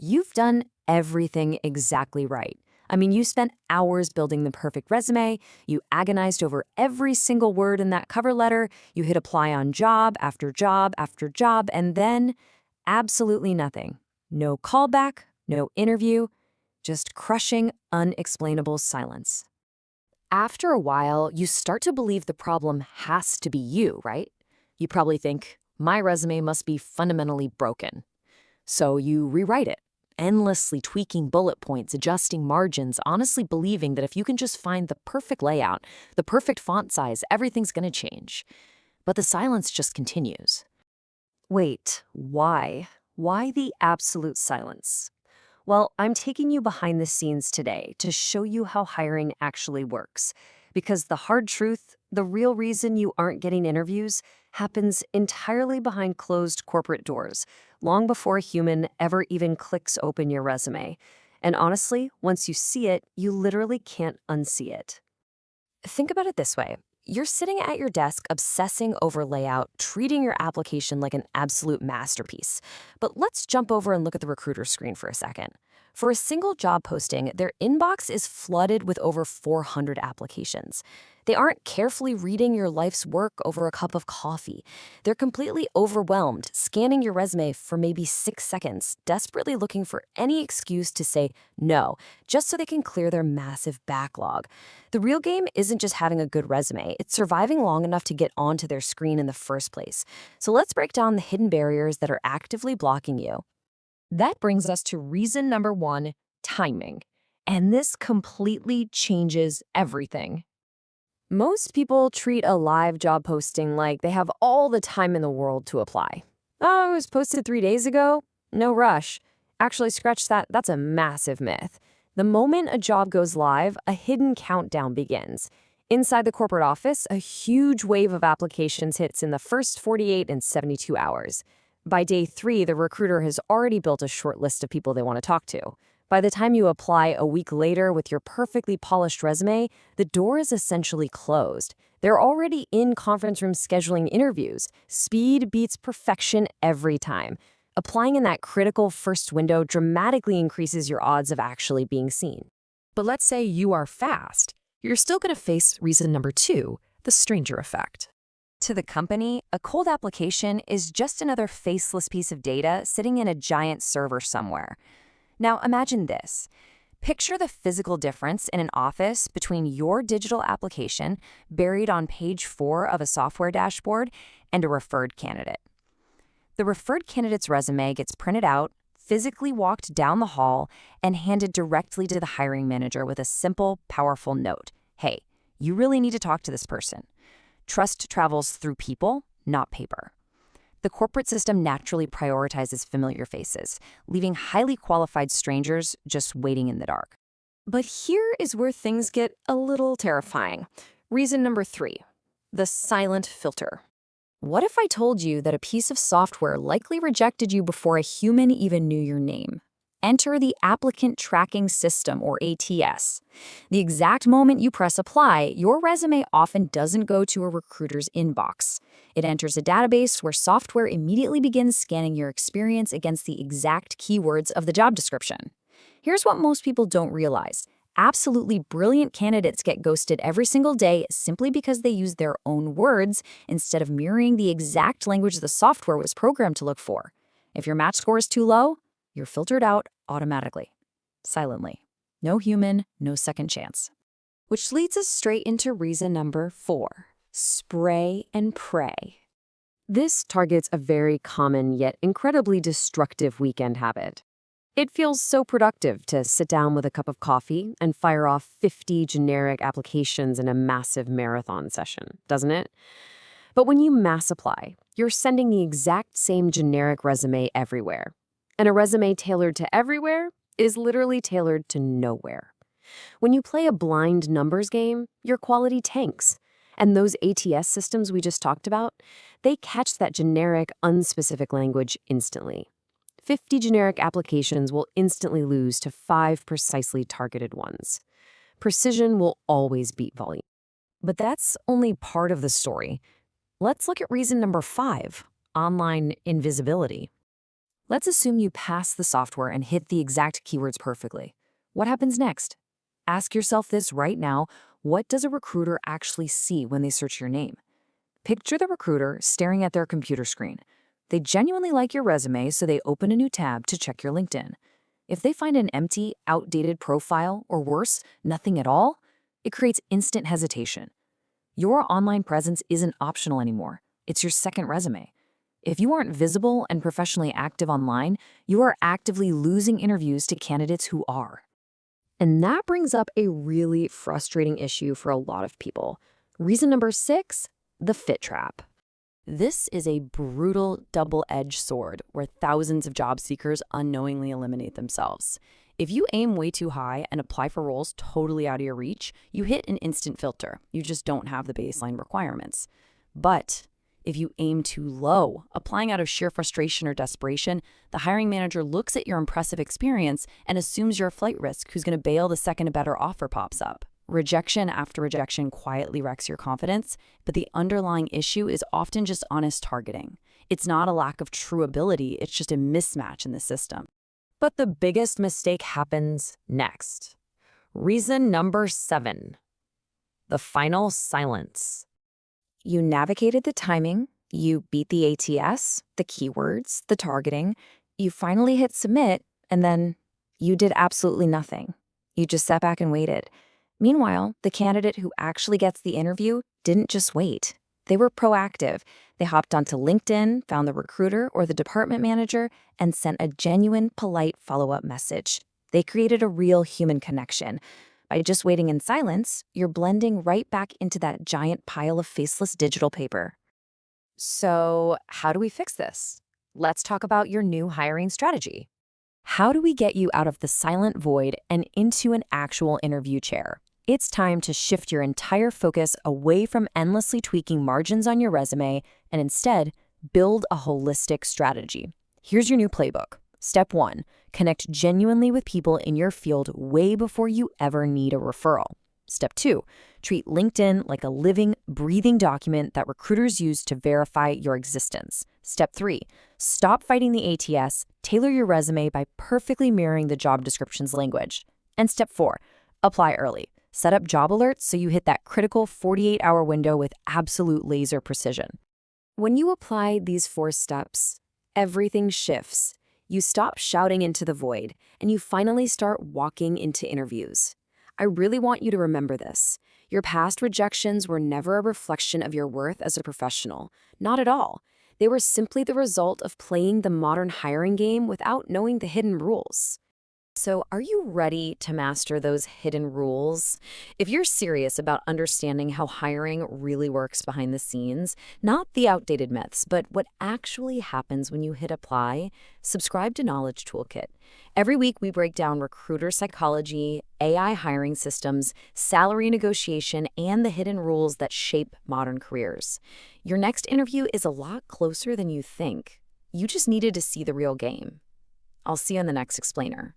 you've done everything exactly right. I mean, you spent hours building the perfect resume, you agonized over every single word in that cover letter, you hit apply on job after job after job, and then absolutely nothing. No callback, no interview, just crushing, unexplainable silence. After a while, you start to believe the problem has to be you, right? You probably think, my resume must be fundamentally broken. So you rewrite it, endlessly tweaking bullet points, adjusting margins, honestly believing that if you can just find the perfect layout, the perfect font size, everything's going to change. But the silence just continues. Wait, why? Why the absolute silence? Well, I'm taking you behind the scenes today to show you how hiring actually works. Because the hard truth, the real reason you aren't getting interviews, happens entirely behind closed corporate doors, long before a human ever even clicks open your resume. And honestly, once you see it, you literally can't unsee it. Think about it this way. You're sitting at your desk obsessing over layout, treating your application like an absolute masterpiece. But let's jump over and look at the recruiter screen for a second. For a single job posting, their inbox is flooded with over 400 applications. They aren't carefully reading your life's work over a cup of coffee. They're completely overwhelmed, scanning your resume for maybe 6 seconds, desperately looking for any excuse to say no, just so they can clear their massive backlog. The real game isn't just having a good resume, it's surviving long enough to get onto their screen in the first place. So let's break down the hidden barriers that are actively blocking you. That brings us to reason number 1, timing. And this completely changes everything. Most people treat a live job posting like they have all the time in the world to apply. Oh, it was posted 3 days ago? No rush. Actually, scratch that. That's a massive myth. The moment a job goes live, a hidden countdown begins. Inside the corporate office, a huge wave of applications hits in the first 48 and 72 hours. By day 3, the recruiter has already built a short list of people they want to talk to. By the time you apply a week later with your perfectly polished resume, the door is essentially closed. They're already in conference rooms scheduling interviews. Speed beats perfection every time. Applying in that critical first window dramatically increases your odds of actually being seen. But let's say you are fast. You're still going to face reason number 2, the stranger effect. To the company, a cold application is just another faceless piece of data sitting in a giant server somewhere. Now imagine this. Picture the physical difference in an office between your digital application buried on page 4 of a software dashboard and a referred candidate. The referred candidate's resume gets printed out, physically walked down the hall, and handed directly to the hiring manager with a simple, powerful note. Hey, you really need to talk to this person. Trust travels through people, not paper. The corporate system naturally prioritizes familiar faces, leaving highly qualified strangers just waiting in the dark. But here is where things get a little terrifying. Reason number 3, the silent filter. What if I told you that a piece of software likely rejected you before a human even knew your name? Enter the Applicant Tracking System, or ATS. The exact moment you press apply, your resume often doesn't go to a recruiter's inbox. It enters a database where software immediately begins scanning your experience against the exact keywords of the job description. Here's what most people don't realize. Absolutely brilliant candidates get ghosted every single day simply because they use their own words instead of mirroring the exact language the software was programmed to look for. If your match score is too low, you're filtered out automatically, silently. No human, no second chance. Which leads us straight into reason number 4, spray and pray. This targets a very common yet incredibly destructive weekend habit. It feels so productive to sit down with a cup of coffee and fire off 50 generic applications in a massive marathon session, doesn't it? But when you mass apply, you're sending the exact same generic resume everywhere. And a resume tailored to everywhere is literally tailored to nowhere. When you play a blind numbers game, your quality tanks. And those ATS systems we just talked about, they catch that generic, unspecific language instantly. 50 generic applications will instantly lose to 5 precisely targeted ones. Precision will always beat volume. But that's only part of the story. Let's look at reason number 5, online invisibility. Let's assume you pass the software and hit the exact keywords perfectly. What happens next? Ask yourself this right now. What does a recruiter actually see when they search your name? Picture the recruiter staring at their computer screen. They genuinely like your resume, so they open a new tab to check your LinkedIn. If they find an empty, outdated profile, or worse, nothing at all, it creates instant hesitation. Your online presence isn't optional anymore. It's your second resume. If you aren't visible and professionally active online, you are actively losing interviews to candidates who are. And that brings up a really frustrating issue for a lot of people. Reason number 6, the fit trap. This is a brutal double-edged sword where thousands of job seekers unknowingly eliminate themselves. If you aim way too high and apply for roles totally out of your reach, you hit an instant filter. You just don't have the baseline requirements. But if you aim too low, applying out of sheer frustration or desperation, the hiring manager looks at your impressive experience and assumes you're a flight risk who's going to bail the second a better offer pops up. Rejection after rejection quietly wrecks your confidence, but the underlying issue is often just honest targeting. It's not a lack of true ability, it's just a mismatch in the system. But the biggest mistake happens next. Reason number 7, the final silence. You navigated the timing, you beat the ATS, the keywords, the targeting, you finally hit submit, and then you did absolutely nothing. You just sat back and waited. Meanwhile, the candidate who actually gets the interview didn't just wait. They were proactive. They hopped onto LinkedIn, found the recruiter or the department manager, and sent a genuine, polite follow-up message. They created a real human connection. By just waiting in silence, you're blending right back into that giant pile of faceless digital paper. So, how do we fix this? Let's talk about your new hiring strategy. How do we get you out of the silent void and into an actual interview chair? It's time to shift your entire focus away from endlessly tweaking margins on your resume and instead build a holistic strategy. Here's your new playbook. Step 1, connect genuinely with people in your field way before you ever need a referral. Step 2, treat LinkedIn like a living, breathing document that recruiters use to verify your existence. Step 3, stop fighting the ATS, tailor your resume by perfectly mirroring the job description's language. And step 4, apply early. Set up job alerts so you hit that critical 48-hour window with absolute laser precision. When you apply these 4 steps, everything shifts. You stop shouting into the void, and you finally start walking into interviews. I really want you to remember this. Your past rejections were never a reflection of your worth as a professional. Not at all. They were simply the result of playing the modern hiring game without knowing the hidden rules. So, are you ready to master those hidden rules? If you're serious about understanding how hiring really works behind the scenes, not the outdated myths, but what actually happens when you hit apply, subscribe to Knowledge Toolkit. Every week, we break down recruiter psychology, AI hiring systems, salary negotiation, and the hidden rules that shape modern careers. Your next interview is a lot closer than you think. You just needed to see the real game. I'll see you on the next explainer.